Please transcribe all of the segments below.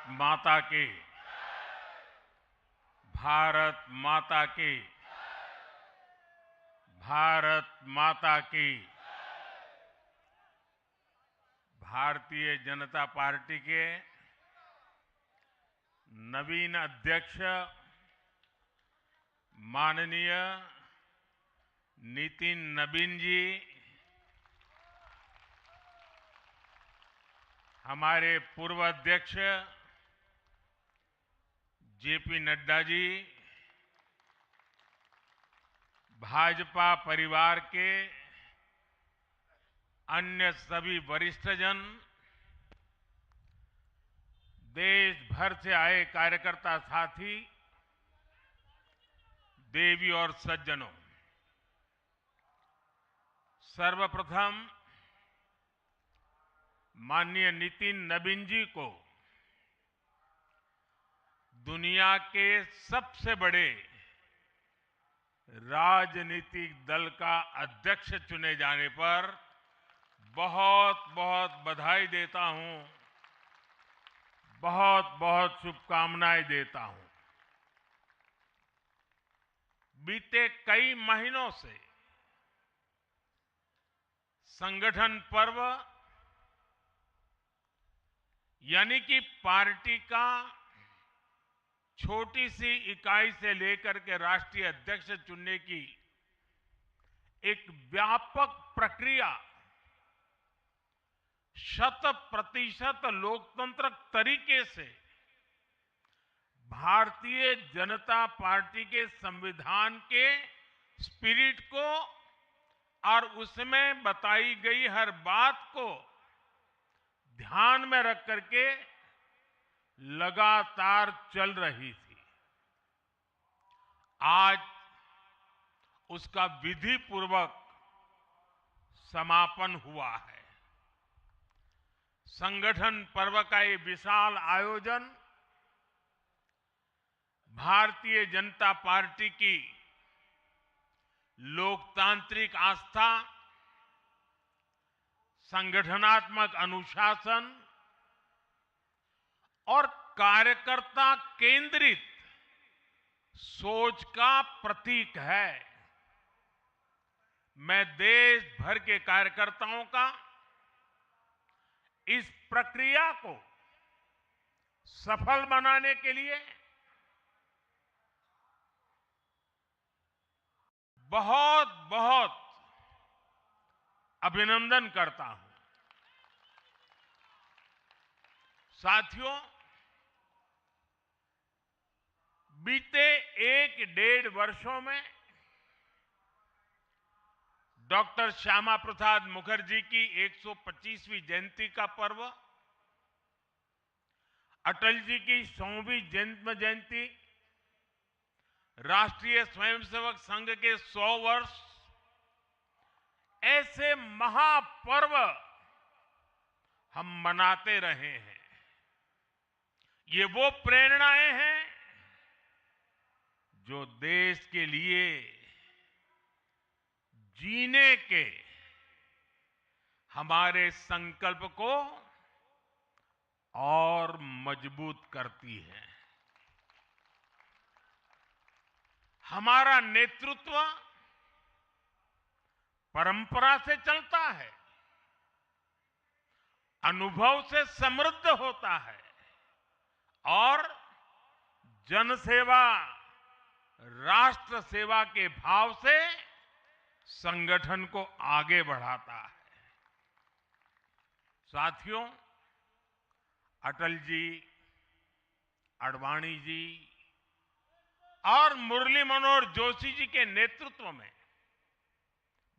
माता की, भारत माता की, भारत माता की। भारतीय जनता पार्टी के नवीन अध्यक्ष माननीय नितिन नबीन जी, हमारे पूर्व अध्यक्ष जेपी नड्डा जी, भाजपा परिवार के अन्य सभी वरिष्ठजन, देश भर से आए कार्यकर्ता साथी, देवी और सज्जनों, सर्वप्रथम माननीय नितिन नबीन जी को दुनिया के सबसे बड़े राजनीतिक दल का अध्यक्ष चुने जाने पर बहुत बहुत बधाई देता हूं, बहुत बहुत शुभकामनाएं देता हूं। बीते कई महीनों से संगठन पर्व यानी कि पार्टी का छोटी सी इकाई से लेकर के राष्ट्रीय अध्यक्ष चुनने की एक व्यापक प्रक्रिया 100% लोकतंत्र तरीके से भारतीय जनता पार्टी के संविधान के स्पिरिट को और उसमें बताई गई हर बात को ध्यान में रख करके लगातार चल रही थी। आज उसका विधि पूर्वक समापन हुआ है। संगठन पर्व का ये विशाल आयोजन भारतीय जनता पार्टी की लोकतांत्रिक आस्था, संगठनात्मक अनुशासन और कार्यकर्ता केंद्रित सोच का प्रतीक है। मैं देश भर के कार्यकर्ताओं का इस प्रक्रिया को सफल बनाने के लिए बहुत बहुत अभिनंदन करता हूं। साथियों, बीते 1-1.5 वर्षों में डॉक्टर श्यामा प्रसाद मुखर्जी की 125वीं जयंती का पर्व, अटल जी की 100वीं जन्म जयंती, राष्ट्रीय स्वयंसेवक संघ के 100 वर्ष, ऐसे महापर्व हम मनाते रहे हैं। ये वो प्रेरणाएं हैं जो देश के लिए जीने के हमारे संकल्प को और मजबूत करती है। हमारा नेतृत्व परंपरा से चलता है, अनुभव से समृद्ध होता है और जनसेवा, राष्ट्र सेवा के भाव से संगठन को आगे बढ़ाता है। साथियों, अटल जी, आडवाणी जी और मुरली मनोहर जोशी जी के नेतृत्व में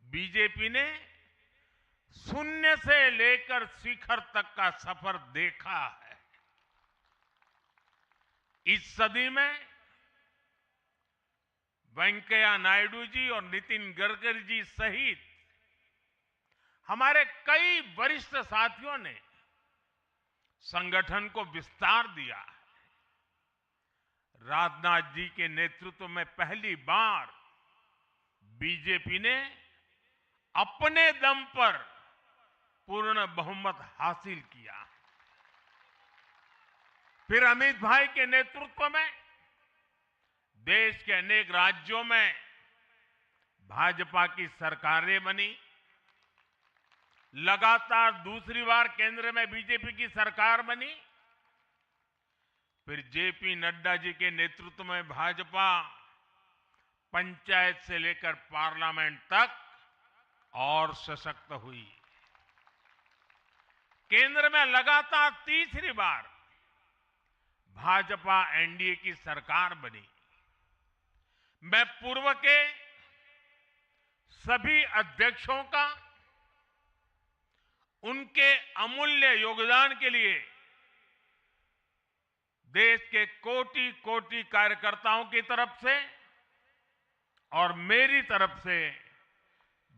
बीजेपी ने शून्य से लेकर शिखर तक का सफर देखा है। इस सदी में वेंकैया नायडू जी और नितिन गडकरी जी सहित हमारे कई वरिष्ठ साथियों ने संगठन को विस्तार दिया है। राजनाथ जी के नेतृत्व में पहली बार बीजेपी ने अपने दम पर पूर्ण बहुमत हासिल किया। फिर अमित भाई के नेतृत्व में देश के अनेक राज्यों में भाजपा की सरकारें बनी। लगातार दूसरी बार केंद्र में बीजेपी की सरकार बनी। फिर जेपी नड्डा जी के नेतृत्व में भाजपा पंचायत से लेकर पार्लियामेंट तक और सशक्त हुई। केंद्र में लगातार तीसरी बार भाजपा एनडीए की सरकार बनी। मैं पूर्व के सभी अध्यक्षों का उनके अमूल्य योगदान के लिए देश के कोटि कोटि कार्यकर्ताओं की तरफ से और मेरी तरफ से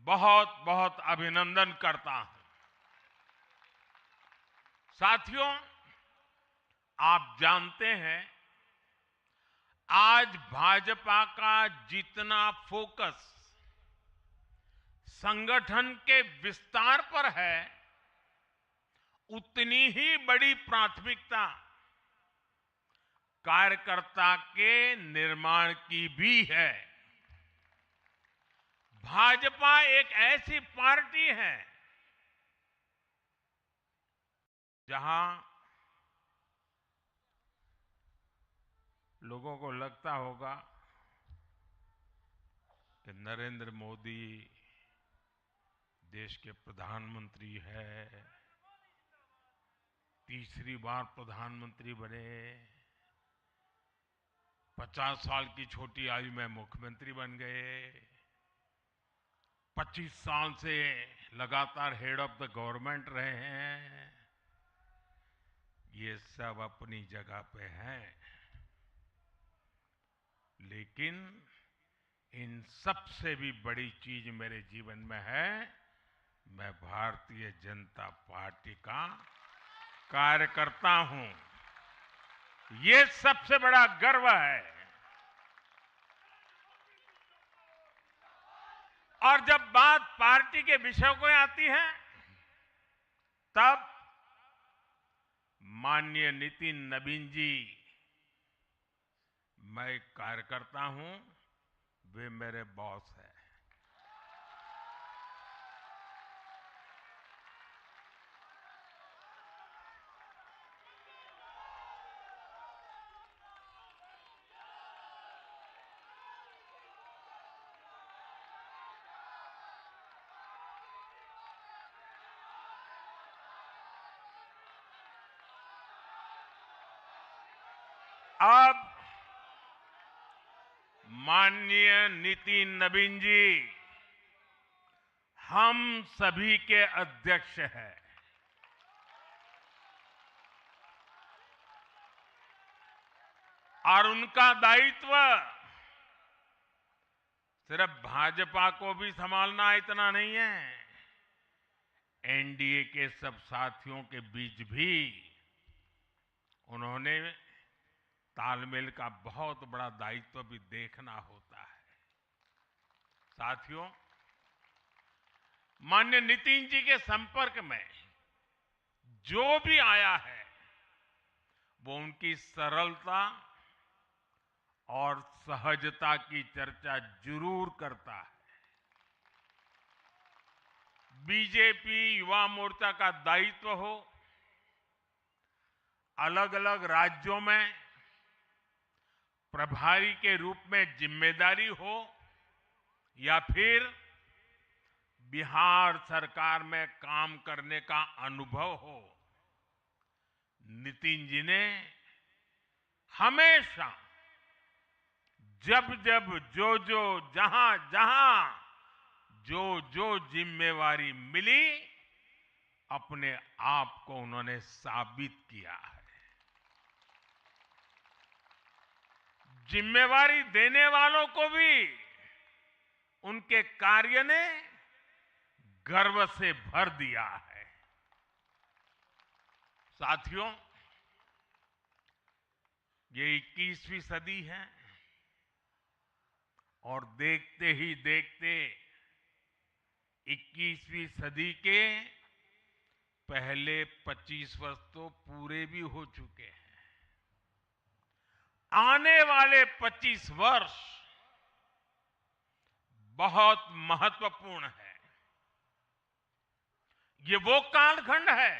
बहुत बहुत अभिनंदन करता हूं। साथियों, आप जानते हैं आज भाजपा का जितना फोकस संगठन के विस्तार पर है, उतनी ही बड़ी प्राथमिकता कार्यकर्ता के निर्माण की भी है। भाजपा एक ऐसी पार्टी है जहां लोगों को लगता होगा कि नरेंद्र मोदी देश के प्रधानमंत्री है, तीसरी बार प्रधानमंत्री बने, 50 साल की छोटी आयु में मुख्यमंत्री बन गए, 25 साल से लगातार हेड ऑफ द गवर्नमेंट रहे हैं। ये सब अपनी जगह पे हैं, लेकिन इन सबसे भी बड़ी चीज मेरे जीवन में है, मैं भारतीय जनता पार्टी का कार्यकर्ता हूं। ये सबसे बड़ा गर्व है। और जब बात पार्टी के विषयों को आती है, तब माननीय नितिन नवीन जी, मैं एक कार्यकर्ता हूं, वे मेरे बॉस हैं। अब माननीय नितिन नवीन जी हम सभी के अध्यक्ष हैं। और उनका दायित्व सिर्फ भाजपा को भी संभालना इतना नहीं है, एनडीए के सब साथियों के बीच भी उन्होंने तालमेल का बहुत बड़ा दायित्व भी देखना होता है। साथियों, माननीय नितिन जी के संपर्क में जो भी आया है, वो उनकी सरलता और सहजता की चर्चा जरूर करता है। बीजेपी युवा मोर्चा का दायित्व हो, अलग अलग राज्यों में प्रभारी के रूप में जिम्मेदारी हो, या फिर बिहार सरकार में काम करने का अनुभव हो, नितिन जी ने हमेशा जब जब जो जहां जहां जो जिम्मेवारी मिली, अपने आप को उन्होंने साबित किया है। जिम्मेवारी देने वालों को भी उनके कार्य ने गर्व से भर दिया है। साथियों, ये 21वीं सदी है और देखते ही देखते 21वीं सदी के पहले 25 वर्ष तो पूरे भी हो चुके हैं। आने वाले 25 वर्ष बहुत महत्वपूर्ण है। ये वो कालखंड है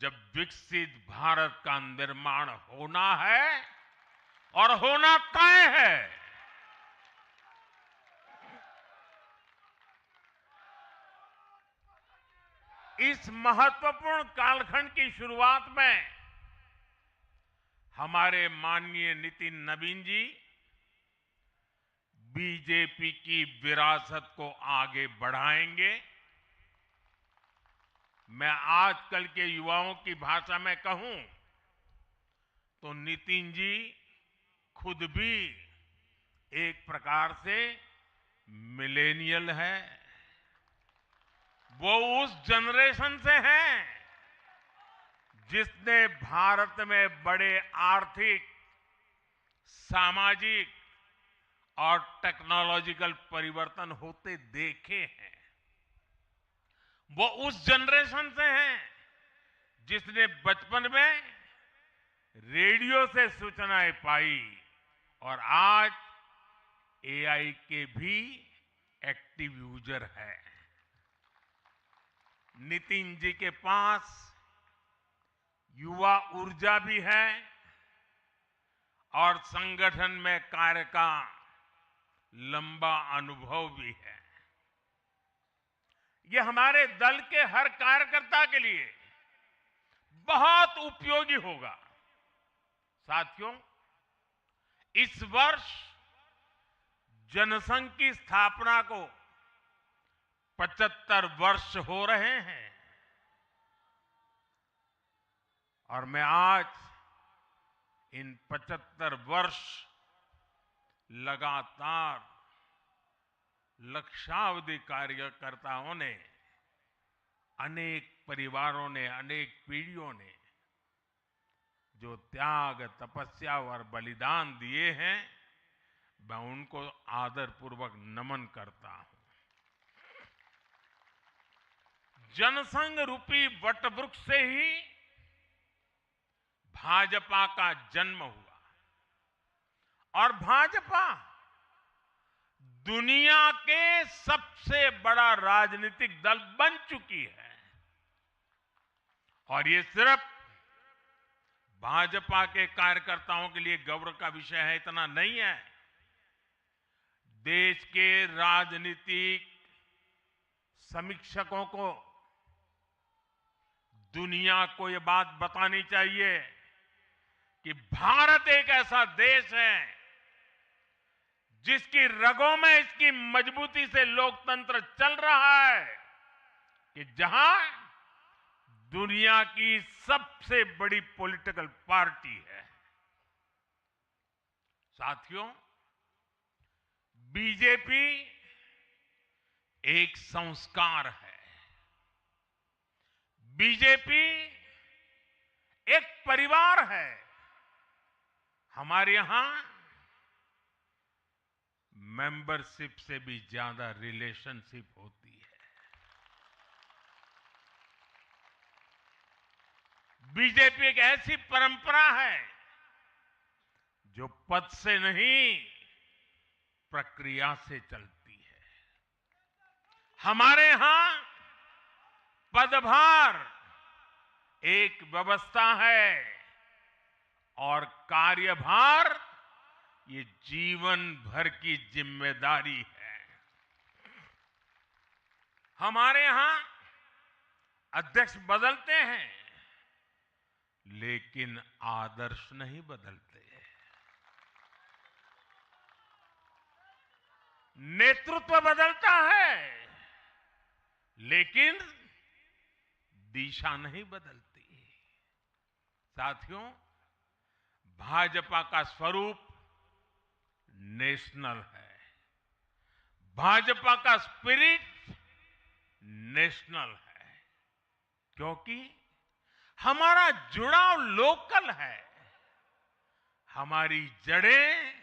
जब विकसित भारत का निर्माण होना है और होना तय है। इस महत्वपूर्ण कालखंड की शुरुआत में हमारे माननीय नितिन नवीन जी बीजेपी की विरासत को आगे बढ़ाएंगे। मैं आजकल के युवाओं की भाषा में कहूं तो नितिन जी खुद भी एक प्रकार से मिलेनियल है। वो उस जनरेशन से हैं जिसने भारत में बड़े आर्थिक, सामाजिक और टेक्नोलॉजिकल परिवर्तन होते देखे हैं। वो उस जनरेशन से हैं जिसने बचपन में रेडियो से सूचनाएं पाई और आज एआई के भी एक्टिव यूजर है। नितिन जी के पास युवा ऊर्जा भी है और संगठन में कार्य का लंबा अनुभव भी है। ये हमारे दल के हर कार्यकर्ता के लिए बहुत उपयोगी होगा। साथियों, इस वर्ष जनसंघ की स्थापना को 75 वर्ष हो रहे हैं और मैं आज इन 75 वर्ष लगातार लक्षावधि कार्यकर्ताओं ने, अनेक परिवारों ने, अनेक पीढ़ियों ने जो त्याग, तपस्या और बलिदान दिए हैं, मैं उनको आदरपूर्वक नमन करता हूं। जनसंघ रूपी वटवृक्ष से ही भाजपा का जन्म हुआ और भाजपा दुनिया के सबसे बड़ा राजनीतिक दल बन चुकी है। और ये सिर्फ भाजपा के कार्यकर्ताओं के लिए गौरव का विषय है इतना नहीं है। देश के राजनीतिक समीक्षकों को दुनिया को ये बात बतानी चाहिए कि भारत एक ऐसा देश है जिसकी रगों में इसकी मजबूती से लोकतंत्र चल रहा है, कि जहां दुनिया की सबसे बड़ी पॉलिटिकल पार्टी है। साथियों, बीजेपी एक संस्कार है। बीजेपी एक परिवार है। हमारे यहां मेंबरशिप से भी ज्यादा रिलेशनशिप होती है। बीजेपी एक ऐसी परंपरा है जो पद से नहीं, प्रक्रिया से चलती है। हमारे यहां पदभार एक व्यवस्था है और कार्यभार ये जीवन भर की जिम्मेदारी है। हमारे यहां अध्यक्ष बदलते हैं लेकिन आदर्श नहीं बदलते। नेतृत्व बदलता है लेकिन दिशा नहीं बदलती। साथियों, भाजपा का स्वरूप नेशनल है। भाजपा का स्पिरिट नेशनल है, क्योंकि हमारा जुड़ाव लोकल है। हमारी जड़ें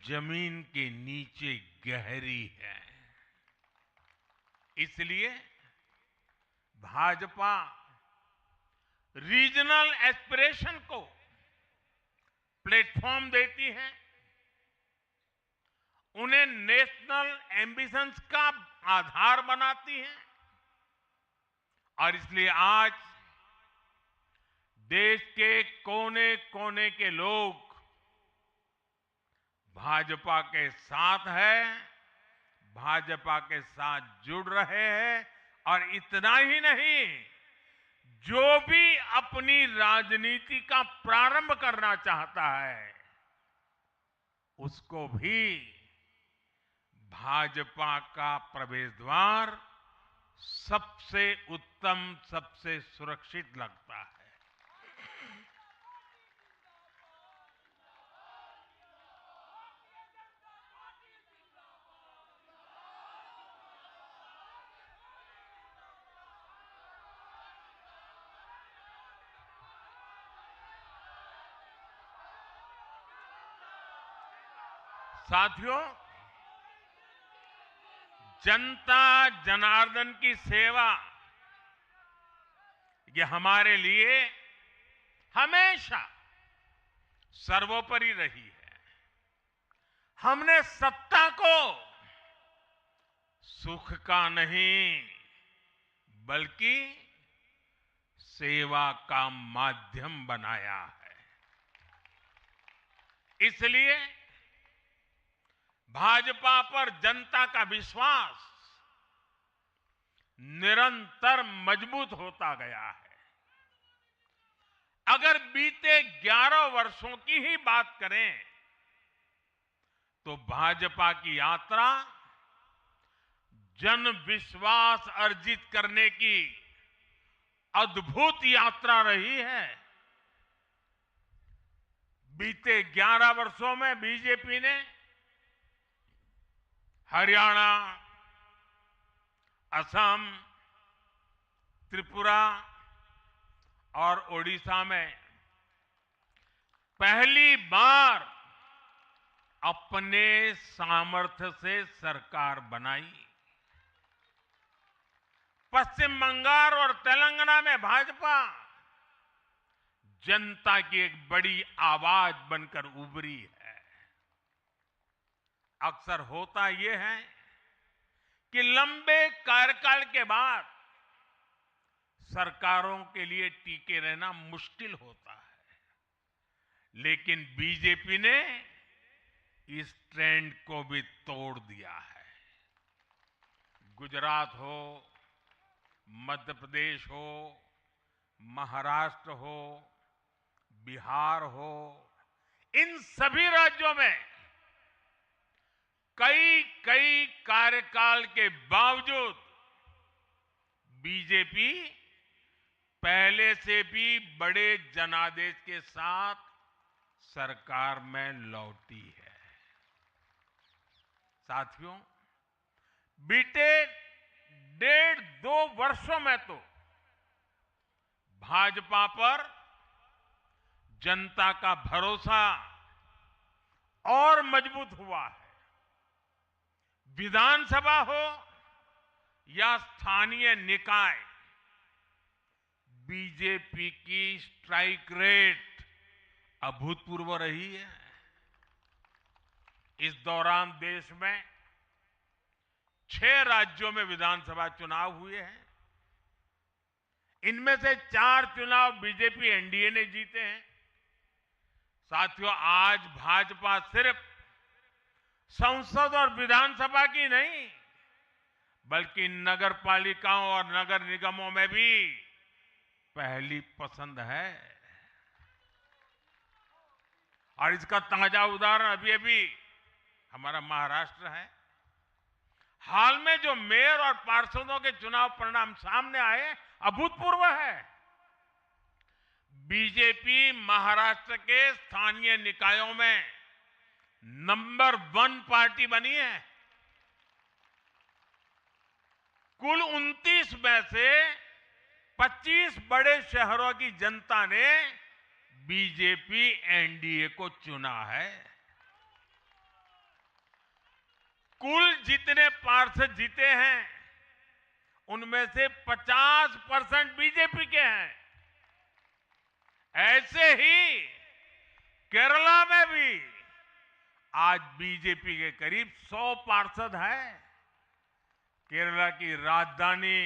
जमीन के नीचे गहरी है। इसलिए भाजपा रीजनल एस्पिरेशन को प्लेटफॉर्म देती है, उन्हें नेशनल एम्बिशंस का आधार बनाती है। और इसलिए आज देश के कोने कोने के लोग भाजपा के साथ हैं, भाजपा के साथ जुड़ रहे हैं। और इतना ही नहीं, जो भी अपनी राजनीति का प्रारंभ करना चाहता है, उसको भी भाजपा का प्रवेश द्वार सबसे उत्तम, सबसे सुरक्षित लगता है। साथियों, जनता जनार्दन की सेवा ये हमारे लिए हमेशा सर्वोपरि रही है। हमने सत्ता को सुख का नहीं बल्कि सेवा का माध्यम बनाया है। इसलिए भाजपा पर जनता का विश्वास निरंतर मजबूत होता गया है। अगर बीते 11 वर्षों की ही बात करें तो भाजपा की यात्रा जन विश्वास अर्जित करने की अद्भुत यात्रा रही है। बीते 11 वर्षों में बीजेपी ने हरियाणा, असम, त्रिपुरा और ओडिशा में पहली बार अपने सामर्थ्य से सरकार बनाई। पश्चिम बंगाल और तेलंगाना में भाजपा जनता की एक बड़ी आवाज बनकर उभरी है। अक्सर होता यह है कि लंबे कार्यकाल के बाद सरकारों के लिए टिके रहना मुश्किल होता है, लेकिन बीजेपी ने इस ट्रेंड को भी तोड़ दिया है। गुजरात हो, मध्य प्रदेश हो, महाराष्ट्र हो, बिहार हो, इन सभी राज्यों में कई कार्यकाल के बावजूद बीजेपी पहले से भी बड़े जनादेश के साथ सरकार में लौटी है। साथियों, बीते 1.5-2 वर्षों में तो भाजपा पर जनता का भरोसा और मजबूत हुआ है। विधानसभा हो या स्थानीय निकाय, बीजेपी की स्ट्राइक रेट अभूतपूर्व रही है। इस दौरान देश में 6 राज्यों में विधानसभा चुनाव हुए हैं। इनमें से 4 चुनाव बीजेपी एनडीए ने जीते हैं। साथियों, आज भाजपा सिर्फ संसद और विधानसभा की नहीं बल्कि नगर पालिकाओं और नगर निगमों में भी पहली पसंद है। और इसका ताजा उदाहरण अभी हमारा महाराष्ट्र है। हाल में जो मेयर और पार्षदों के चुनाव परिणाम सामने आए, अभूतपूर्व है। बीजेपी महाराष्ट्र के स्थानीय निकायों में नंबर 1 पार्टी बनी है। कुल 29 में से 25 बड़े शहरों की जनता ने बीजेपी एनडीए को चुना है। कुल जितने पार्षद जीते हैं उनमें से 50% बीजेपी के हैं। ऐसे ही केरला में भी आज बीजेपी के करीब 100 पार्षद हैं। केरला की राजधानी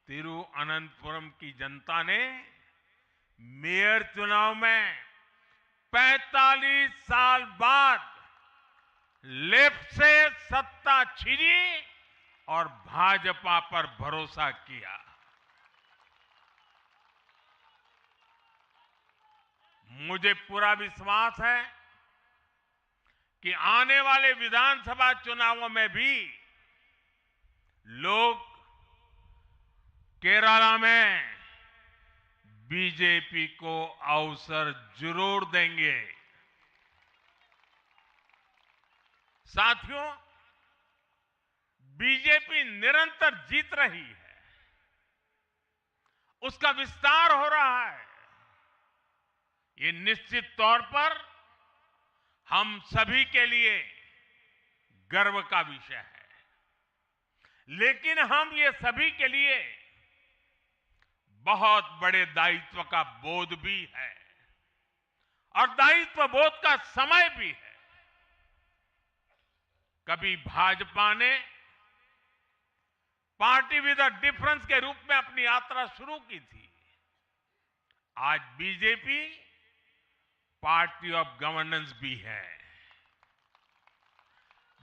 तिरुअनंतपुरम की जनता ने मेयर चुनाव में 45 साल बाद लेफ्ट से सत्ता छीनी और भाजपा पर भरोसा किया। मुझे पूरा विश्वास है कि आने वाले विधानसभा चुनावों में भी लोग केरला में बीजेपी को अवसर जरूर देंगे। साथियों, बीजेपी निरंतर जीत रही है, उसका विस्तार हो रहा है। ये निश्चित तौर पर हम सभी के लिए गर्व का विषय है, लेकिन हम ये सभी के लिए बहुत बड़े दायित्व का बोध भी है और दायित्व बोध का समय भी है। कभी भाजपा ने पार्टी विद अ डिफरेंस के रूप में अपनी यात्रा शुरू की थी। आज बीजेपी पार्टी ऑफ गवर्नेंस भी है।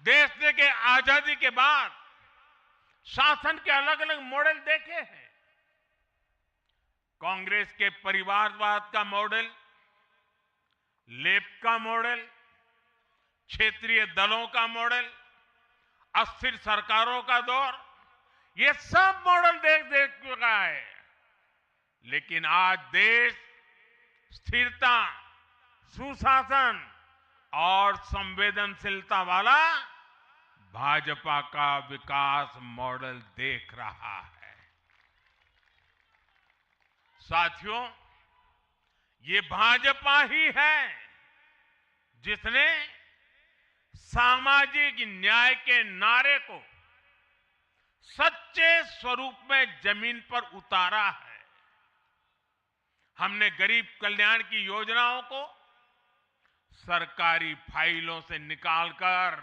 देश के आजादी के बाद शासन के अलग अलग मॉडल देखे हैं। कांग्रेस के परिवारवाद का मॉडल, लेफ्ट का मॉडल, क्षेत्रीय दलों का मॉडल, अस्थिर सरकारों का दौर, ये सब मॉडल देख चुका है। लेकिन आज देश स्थिरता, सुशासन और संवेदनशीलता वाला भाजपा का विकास मॉडल देख रहा है। साथियों, ये भाजपा ही है जिसने सामाजिक न्याय के नारे को सच्चे स्वरूप में जमीन पर उतारा है। हमने गरीब कल्याण की योजनाओं को सरकारी फाइलों से निकालकर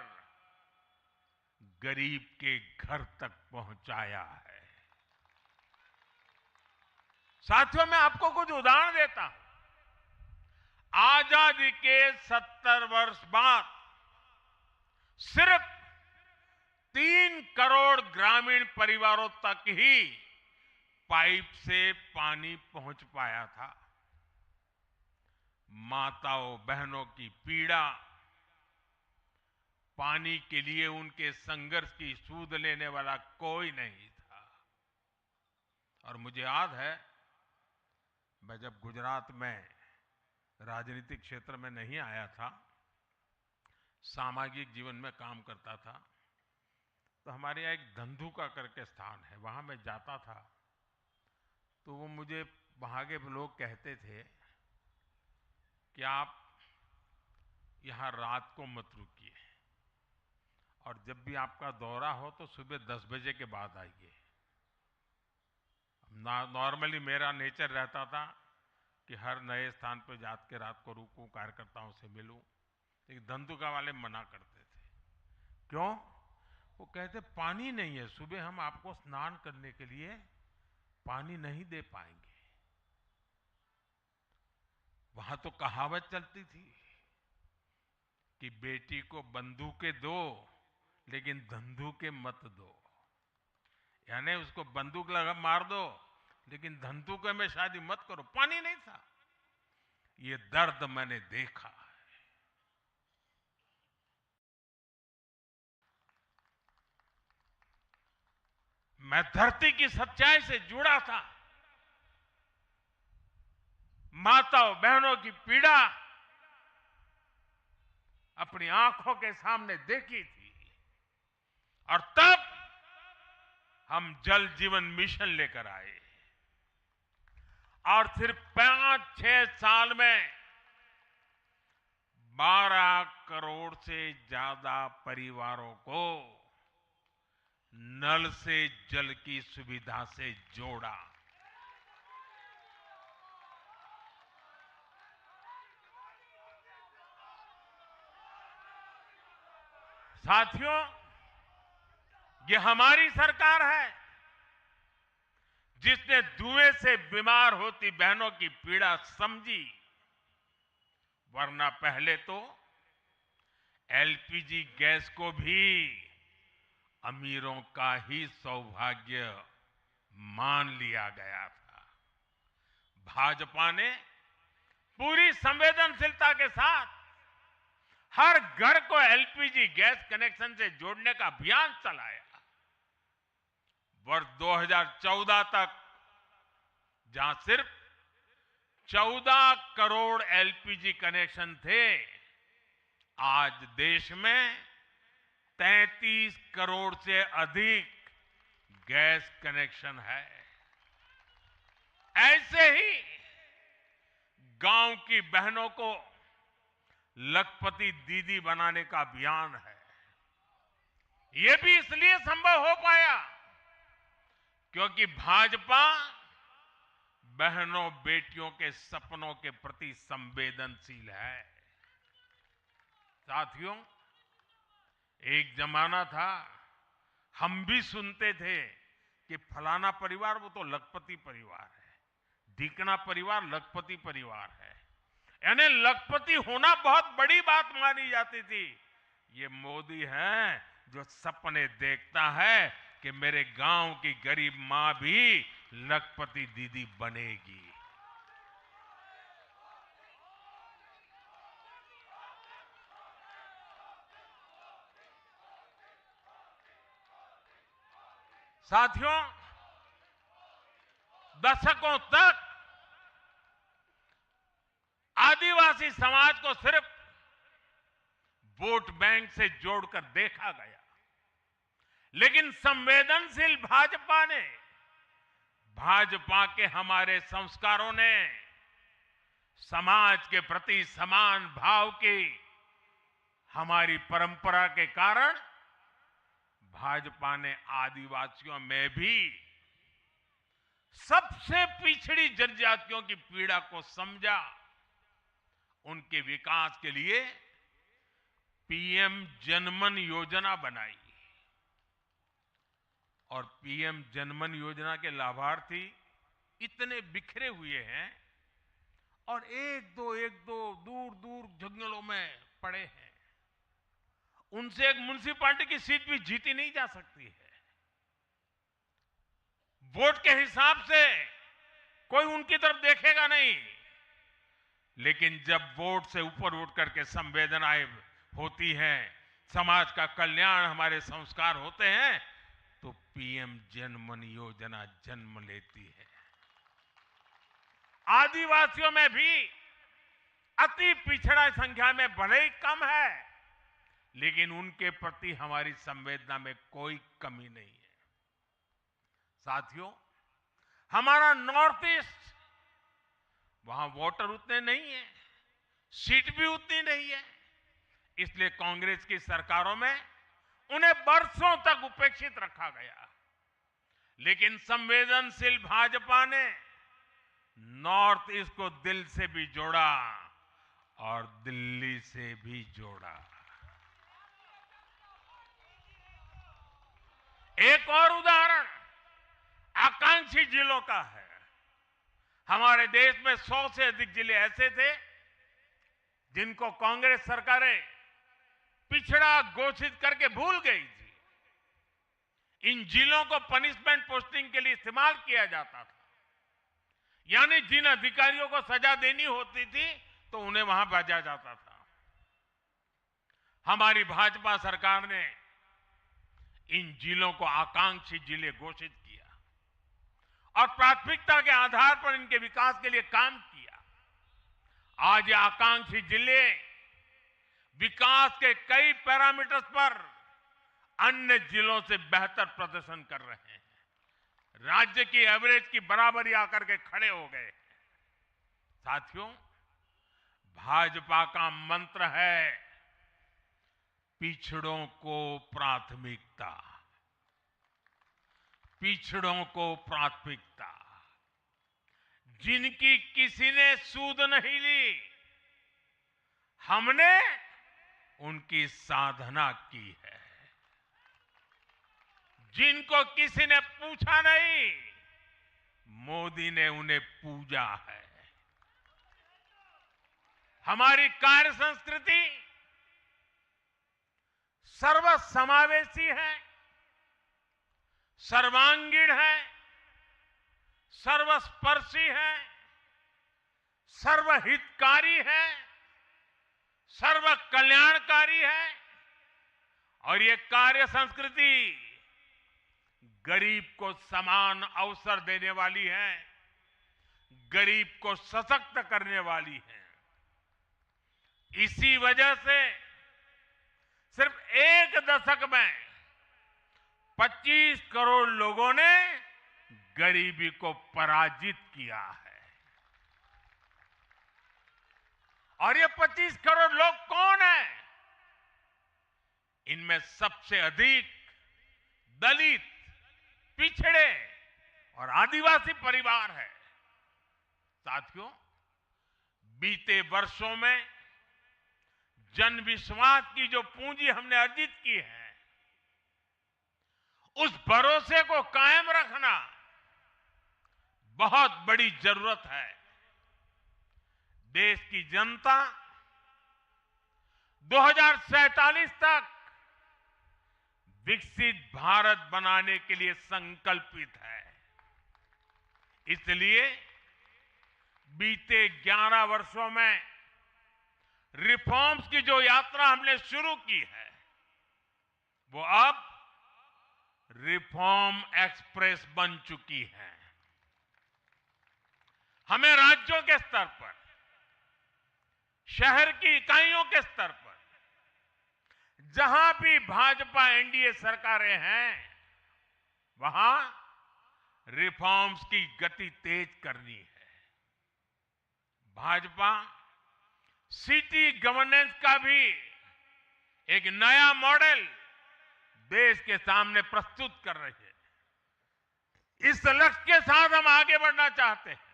गरीब के घर तक पहुंचाया है। साथियों, मैं आपको कुछ उदाहरण देता हूं। आजादी के 70 वर्ष बाद सिर्फ 3 करोड़ ग्रामीण परिवारों तक ही पाइप से पानी पहुंच पाया था। माताओं बहनों की पीड़ा, पानी के लिए उनके संघर्ष की सूध लेने वाला कोई नहीं था। और मुझे याद है, मैं जब गुजरात में राजनीतिक क्षेत्र में नहीं आया था, सामाजिक जीवन में काम करता था, तो हमारे यहाँ एक धंधुका करके स्थान है, वहां मैं जाता था तो वो मुझे वहां के लोग कहते थे कि आप यहाँ रात को मत रुकिए और जब भी आपका दौरा हो तो सुबह 10 बजे के बाद आइए। नॉर्मली मेरा नेचर रहता था कि हर नए स्थान पर जाकर के रात को रुकूं, कार्यकर्ताओं से मिलूं, लेकिन धंधुका वाले मना करते थे। क्यों? वो कहते पानी नहीं है, सुबह हम आपको स्नान करने के लिए पानी नहीं दे पाएंगे। वहां तो कहावत चलती थी कि बेटी को बंदूकें दो लेकिन धंधुके मत दो, यानी उसको बंदूक लगा मार दो लेकिन धंधुके में शादी मत करो। पानी नहीं था। ये दर्द मैंने देखा है। मैं धरती की सच्चाई से जुड़ा था। माताओं बहनों की पीड़ा अपनी आंखों के सामने देखी थी और तब हम जल जीवन मिशन लेकर आए और सिर्फ 5-6 साल में 12 करोड़ से ज्यादा परिवारों को नल से जल की सुविधा से जोड़ा। साथियों, ये हमारी सरकार है जिसने धुएं से बीमार होती बहनों की पीड़ा समझी, वरना पहले तो एलपीजी गैस को भी अमीरों का ही सौभाग्य मान लिया गया था। भाजपा ने पूरी संवेदनशीलता के साथ हर घर को एलपीजी गैस कनेक्शन से जोड़ने का अभियान चलाया। वर्ष 2014 तक जहां सिर्फ 14 करोड़ एलपीजी कनेक्शन थे, आज देश में 33 करोड़ से अधिक गैस कनेक्शन है। ऐसे ही गांव की बहनों को लखपति दीदी बनाने का अभियान है। यह भी इसलिए संभव हो पाया क्योंकि भाजपा बहनों बेटियों के सपनों के प्रति संवेदनशील है। साथियों, एक जमाना था हम भी सुनते थे कि फलाना परिवार वो तो लखपति परिवार है, ढीकना परिवार लखपति परिवार है, यानी लखपति होना बहुत बड़ी बात मानी जाती थी। ये मोदी है जो सपने देखता है कि मेरे गांव की गरीब मां भी लखपति दीदी बनेगी। साथियों, दशकों तक आदिवासी समाज को सिर्फ वोट बैंक से जोड़कर देखा गया, लेकिन संवेदनशील भाजपा ने, भाजपा के हमारे संस्कारों ने समाज के प्रति समान भाव की हमारी परंपरा के कारण भाजपा ने आदिवासियों में भी सबसे पिछड़ी जनजातियों की पीड़ा को समझा। उनके विकास के लिए पीएम जनमन योजना बनाई और पीएम जनमन योजना के लाभार्थी इतने बिखरे हुए हैं और एक दो दूर दूर जंगलों में पड़े हैं। उनसे एक म्युनिसिपैलिटी की सीट भी जीती नहीं जा सकती है। वोट के हिसाब से कोई उनकी तरफ देखेगा नहीं, लेकिन जब वोट से ऊपर उठ करके संवेदनाएं होती हैं, समाज का कल्याण हमारे संस्कार होते हैं, तो पीएम जनमन योजना जन्म लेती है। आदिवासियों में भी अति पिछड़ा संख्या में भले ही कम है, लेकिन उनके प्रति हमारी संवेदना में कोई कमी नहीं है। साथियों, हमारा नॉर्थ ईस्ट, वहां वोटर उतने नहीं है, सीट भी उतनी नहीं है, इसलिए कांग्रेस की सरकारों में उन्हें बरसों तक उपेक्षित रखा गया। लेकिन संवेदनशील भाजपा ने नॉर्थ ईस्ट को दिल से भी जोड़ा और दिल्ली से भी जोड़ा। एक और उदाहरण आकांक्षी जिलों का है। हमारे देश में 100 से अधिक जिले ऐसे थे जिनको कांग्रेस सरकारें पिछड़ा घोषित करके भूल गई थी। इन जिलों को पनिशमेंट पोस्टिंग के लिए इस्तेमाल किया जाता था, यानी जिन अधिकारियों को सजा देनी होती थी तो उन्हें वहां भेजा जाता था। हमारी भाजपा सरकार ने इन जिलों को आकांक्षी जिले घोषित किया और प्राथमिकता के आधार पर इनके विकास के लिए काम किया। आज ये आकांक्षी जिले विकास के कई पैरामीटर्स पर अन्य जिलों से बेहतर प्रदर्शन कर रहे हैं, राज्य की एवरेज की बराबरी आकर के खड़े हो गए। साथियों, भाजपा का मंत्र है पिछड़ों को प्राथमिकता, पिछड़ों को प्राथमिकता। जिनकी किसी ने सूध नहीं ली, हमने उनकी साधना की है, जिनको किसी ने पूछा नहीं, मोदी ने उन्हें पूजा है। हमारी कार्य संस्कृति सर्वसमावेशी है, सर्वांगीण है, सर्वस्पर्शी है, सर्वहितकारी है, सर्व कल्याणकारी है। और ये कार्य संस्कृति गरीब को समान अवसर देने वाली है, गरीब को सशक्त करने वाली है। इसी वजह से सिर्फ एक दशक में 25 करोड़ लोगों ने गरीबी को पराजित किया है। और ये 25 करोड़ लोग कौन हैं? इनमें सबसे अधिक दलित, पिछड़े और आदिवासी परिवार है। साथियों, बीते वर्षों में जन विश्वास की जो पूंजी हमने अर्जित की है, उस भरोसे को कायम रखना बहुत बड़ी जरूरत है। देश की जनता 2047 तक विकसित भारत बनाने के लिए संकल्पित है। इसलिए बीते 11 वर्षों में रिफॉर्म्स की जो यात्रा हमने शुरू की है, वो अब रिफॉर्म एक्सप्रेस बन चुकी है। हमें राज्यों के स्तर पर, शहर की इकाइयों के स्तर पर, जहां भी भाजपा एनडीए सरकारें हैं, वहां रिफॉर्म्स की गति तेज करनी है। भाजपा सिटी गवर्नेंस का भी एक नया मॉडल देश के सामने प्रस्तुत कर रही है। इस लक्ष्य के साथ हम आगे बढ़ना चाहते हैं।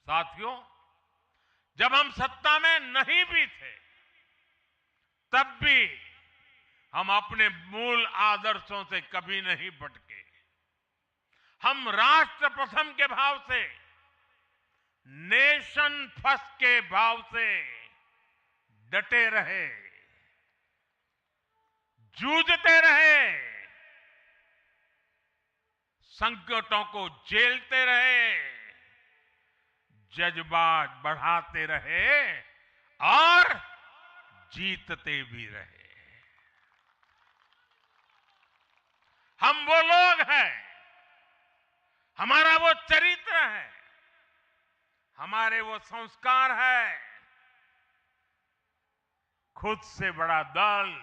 साथियों, जब हम सत्ता में नहीं भी थे, तब भी हम अपने मूल आदर्शों से कभी नहीं भटके। हम राष्ट्र प्रथम के भाव से, नेशन फर्स्ट के भाव से डटे रहे, जूझते रहे, संकटों को झेलते रहे, जज्बात बढ़ाते रहे और जीतते भी रहे। हम वो लोग हैं, हमारा वो चरित्र है, हमारे वो संस्कार है। खुद से बड़ा दल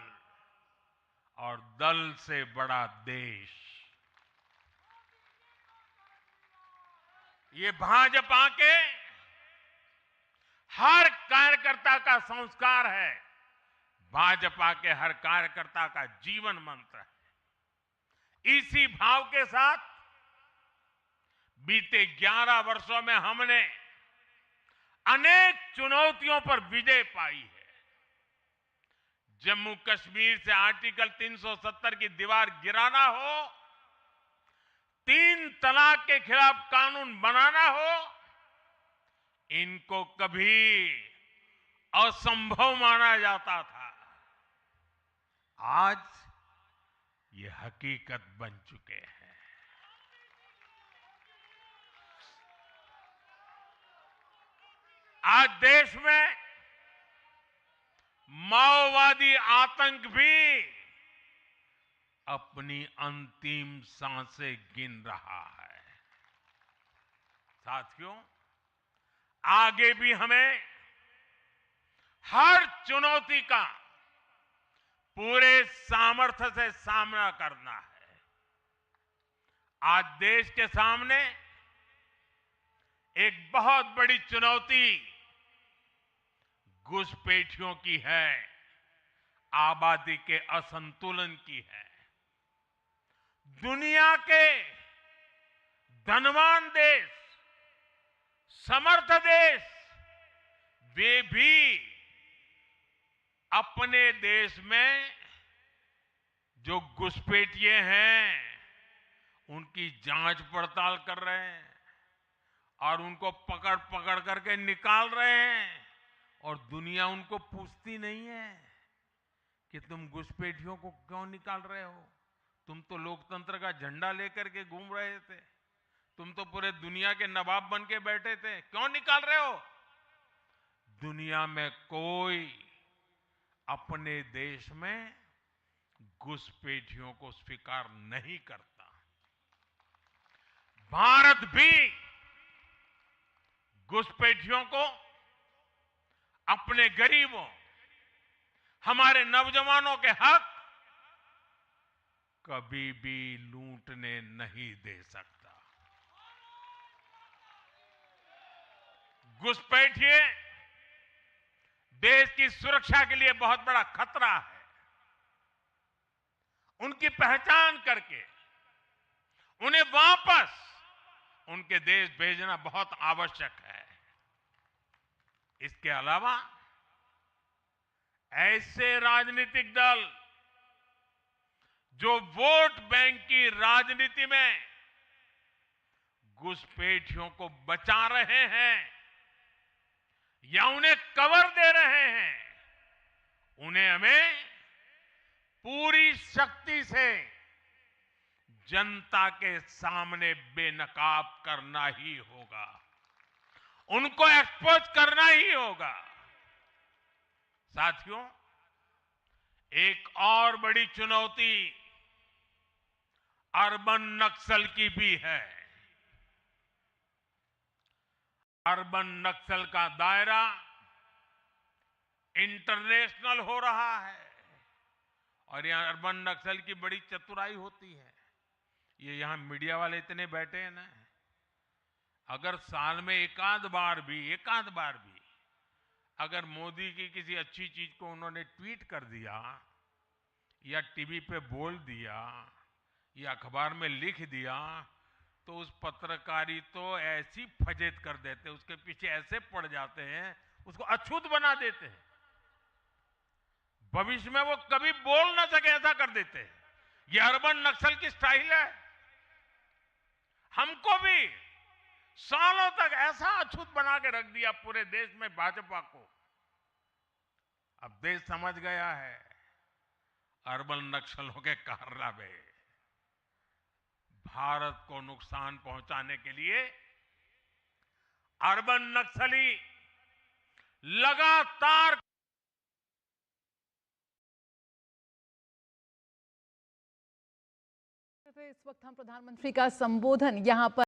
और दल से बड़ा देश, ये भाजपा के हर कार्यकर्ता का संस्कार है, भाजपा के हर कार्यकर्ता का जीवन मंत्र है। इसी भाव के साथ बीते 11 वर्षों में हमने अनेक चुनौतियों पर विजय पाई है। जम्मू कश्मीर से आर्टिकल 370 की दीवार गिराना हो, 3 तलाक के खिलाफ कानून बनाना हो, इनको कभी असंभव माना जाता था। आज ये हकीकत बन चुके हैं। आज देश में माओवादी आतंक भी अपनी अंतिम सांसें गिन रहा है। साथियों, आगे भी हमें हर चुनौती का पूरे सामर्थ्य से सामना करना है। आज देश के सामने एक बहुत बड़ी चुनौती घुसपैठियों की है, आबादी के असंतुलन की है। दुनिया के धनवान देश, समर्थ देश, वे भी अपने देश में जो घुसपैठिए हैं उनकी जांच पड़ताल कर रहे हैं और उनको पकड़ पकड़ करके निकाल रहे हैं और दुनिया उनको पूछती नहीं है कि तुम घुसपैठियों को क्यों निकाल रहे हो। तुम तो लोकतंत्र का झंडा लेकर के घूम रहे थे, तुम तो पूरे दुनिया के नवाब बन के बैठे थे, क्यों निकाल रहे हो। दुनिया में कोई अपने देश में घुसपैठियों को स्वीकार नहीं करता। भारत भी घुसपैठियों को अपने गरीबों, हमारे नौजवानों के हक कभी भी लूटने नहीं दे सकता। घुसपैठिए देश की सुरक्षा के लिए बहुत बड़ा खतरा है। उनकी पहचान करके उन्हें वापस उनके देश भेजना बहुत आवश्यक है। इसके अलावा ऐसे राजनीतिक दल जो वोट बैंक की राजनीति में घुसपैठियों को बचा रहे हैं या उन्हें कवर दे रहे हैं, उन्हें हमें पूरी शक्ति से जनता के सामने बेनकाब करना ही होगा, उनको एक्सपोज करना ही होगा। साथियों, एक और बड़ी चुनौती अर्बन नक्सल की भी है। अर्बन नक्सल का दायरा इंटरनेशनल हो रहा है और यहां अर्बन नक्सल की बड़ी चतुराई होती है। ये यहां मीडिया वाले इतने बैठे हैं ना, अगर साल में एकाध बार भी अगर मोदी की किसी अच्छी चीज को उन्होंने ट्वीट कर दिया या टीवी पे बोल दिया या अखबार में लिख दिया तो उस पत्रकारी तो ऐसी फजेत कर देते, उसके पीछे ऐसे पड़ जाते हैं, उसको अछूत बना देते हैं, भविष्य में वो कभी बोल ना सके ऐसा कर देते हैं। ये अर्बन नक्सल की स्टाइल है। हमको भी सालों तक ऐसा अछूत बना के रख दिया पूरे देश में भाजपा को। अब देश समझ गया है अर्बन नक्सलों के कारनामे। भारत को नुकसान पहुंचाने के लिए अर्बन नक्सली लगातार इस वक्त हम प्रधानमंत्री का संबोधन यहां पर